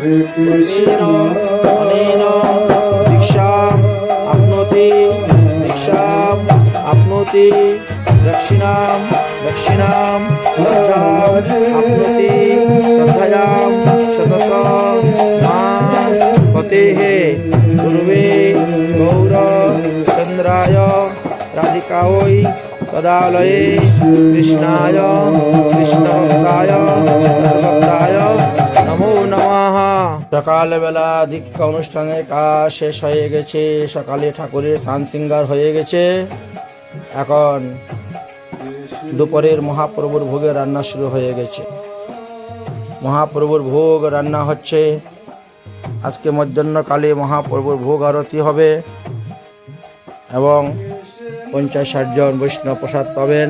अनेन दीक्षाम् आप्नोति दक्षिणां आप्नोति श्रद्धयां शततं मां पतेः पूर्वे गौर चंद्राय राधिकायै तदालये कृष्णाय कृष्णभक्ताय नमो नमः। সকালবেলা দীক্ষা অনুষ্ঠানের কাজ শেষ হয়ে গেছে। সকালে ঠাকুরের স্নান শৃঙ্গার হয়ে গেছে। এখন দুপুরের মহাপ্রভুর ভোগের রান্না শুরু হয়ে গেছে। মহাপ্রভুর ভোগ রান্না হচ্ছে। আজকে মধ্যাহ্নকালে মহাপ্রভুর ভোগ আরতি হবে এবং 50-60 জন বৈষ্ণব প্রসাদ পাবেন।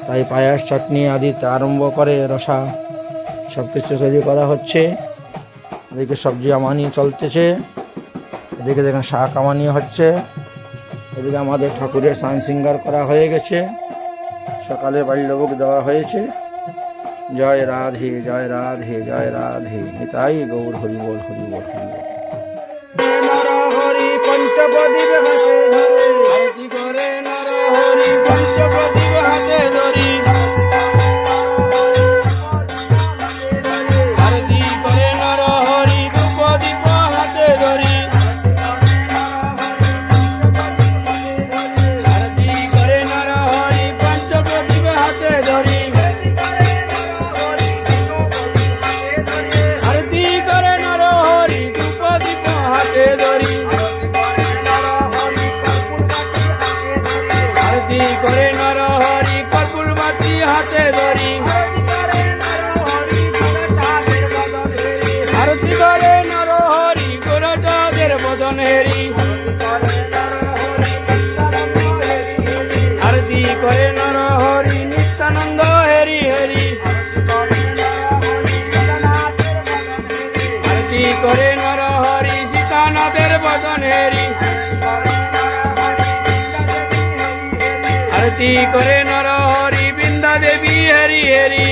তাই পায়াস চাটনি আদি আরম্ভ করে রসা সব কিছু তৈরি করা হচ্ছে। এদিকে সবজি আমানি চলতেছে, এদিকে দেখেন শাক আমানি হচ্ছে, এদিকে আমাদের ঠাকুরের স্নান শৃঙ্গার করা হয়ে গেছে। সকালে বাল্যভোগ দেওয়া হয়েছে। জয় রাধে জয় রাধে জয় রাধে, নিতাই গৌর হরি বল হরি বল হরি বল। হরি পঞ্চপদী আরতি করে নর হরি পঞ্চপদী হাতে ধরি, আরতি করে নর হরি ধূপদীপ হাতে ধরি, আরতি করে নর হরি পঞ্চপ্রদীপ হাতে ধরি, আরতি করে নর হরি ধূপদীপ হাতে ধরি, আরতি করে নর হরি কর্পূরবাতি হাতে ধরি, আরতি করে নর হরি গোরচাঁদের বদন হেরি, আরতি করে নর হরি নিত্যানন্দ হেরি হেরি, আরতি করে নর হরি সীতানাথের বদন হেরি, আরতি করে নর হরি বৃন্দা দেবী হেরি হেরি,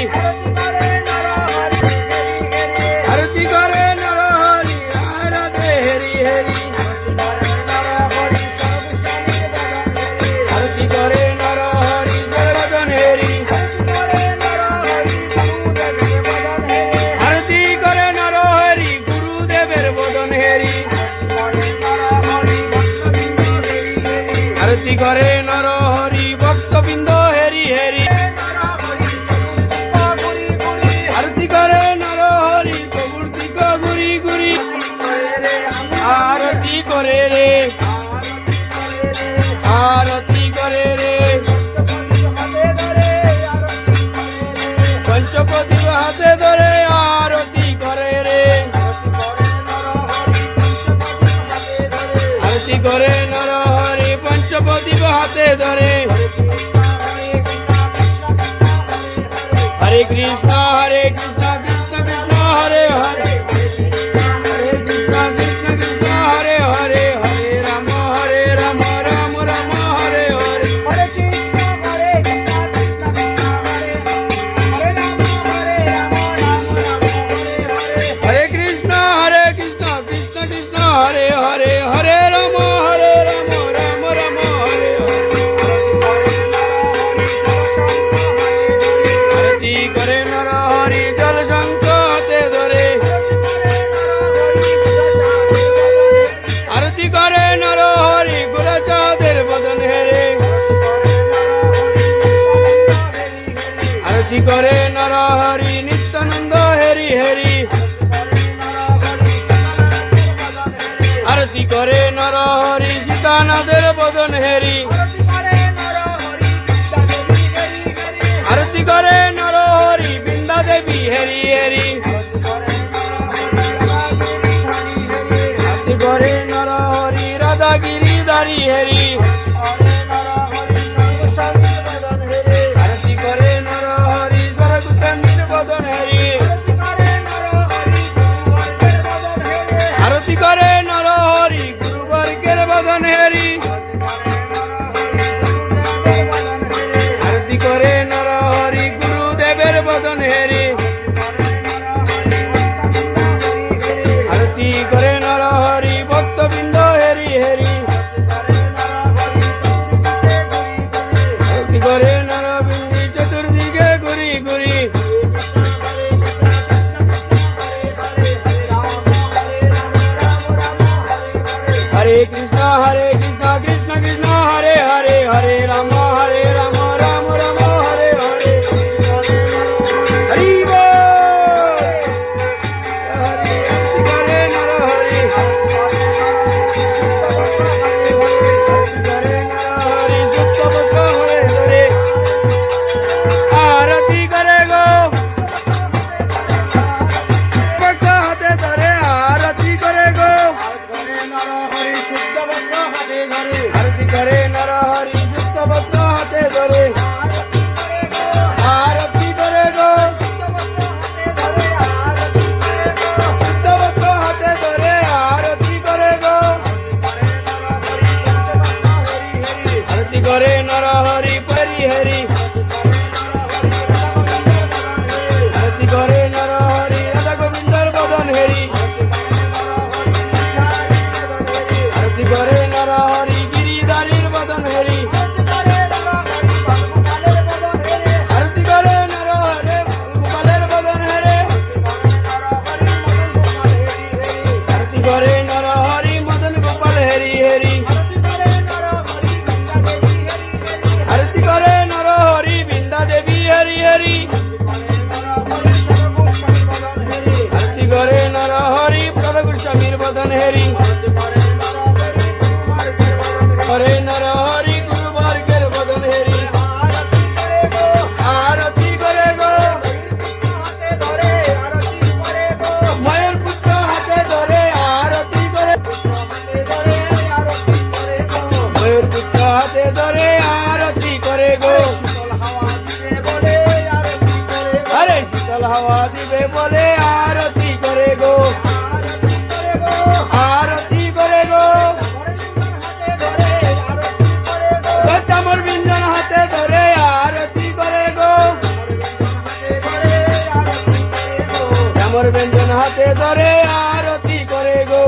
আরতি করে নর হরি রাধে হেরি হেরি, আরতি করে নর হরি বদন হেরি, আরতি করে নর হরি গুরুদেবের বদন হেরি, আরতি করে নর হরি ভক্তবৃন্দ হেরি হেরি, আরতি করে নর হরি প্রভৃতি গুরি গুরি, আরতি করে রে আরতি করে রে পঞ্চপ্রদীপ হাতে ধরে আরতি করে রে, আরতি করে নর হরি পঞ্চপ্রদীপ হাতে ধরে, হরে কৃষ্ণ কৃষ্ণ কৃষ্ণ হরে হরে, হরে কৃষ্ণ কৃষ্ণ কৃষ্ণ হরে হরে, হরে রাম রাম রাম হরে হরে, হরে কৃষ্ণ কৃষ্ণ কৃষ্ণ কৃষ্ণ হরে হরে, হরে রাম রাম রাম হরে হরে, আরতি করে নর হরি জল শঙ্খ হাতে ধরে, আরতি করে নর হরি গোরচাঁদের বদন হেরে, আরতি করে নর হরি নিত্যানন্দ হেরি হেরি, আরতি করে নর হরি সীতানাথের বদন হেরি, আরতি করে নর হরি বৃন্দা দেবী হেরি হেরি, আরতি করে নর হরি রাধা গিরিধারী হেরি, আরতি করে নর হরি স্বর্গচন্দ্রের বদন হেরি, আরতি করে নর হরি গুরুবর্গের বদন হেরি, আরতি করে নর হরি গুরুদেবের বদন হেরি, कृष्ण कृष्ण कृष्ण हरे हरे हरे राम राम राम हरे हरे हरि बोल हरि करे नर हरि करे नर हरि सुत बस हरे हरे आरती करे गो बस हाथे धरे आरती करे गो आरती करे नर हरि शुद्ध वस्त्र हाथे धरे आरती करे गो शुद्ध वस्त्र हाथे धरे आरती करे गो आरती करे नर हरि परि हरि आरती करे नर हरि राधा गोविंदर बदन हरि आरती करे नर हरि गिरिधारीर बदन हरि आरती करे नर हरे गोपालेर बदन हरे आरती करे नर हरि मदन गोपाल हरि हरि आरती करे नर हरि बिंदा देवी हरि हरि आरती करे नर हरि प्रभु गोस्वामीर बदन हरि हरे नर हरि गुरु वर्गेर बदन हरि आरती करे गो मयूर पुत्र हाथे धरे आरती करे मयूर पुत्र हाथे धरे आरती करे गो अरे शीतल हवा दिवे बोले आरती करे गो आरती करे गो चामर व्यंजन हाथे धरे आरती करे गो चामर व्यंजन हाथे धरे आरती करे गो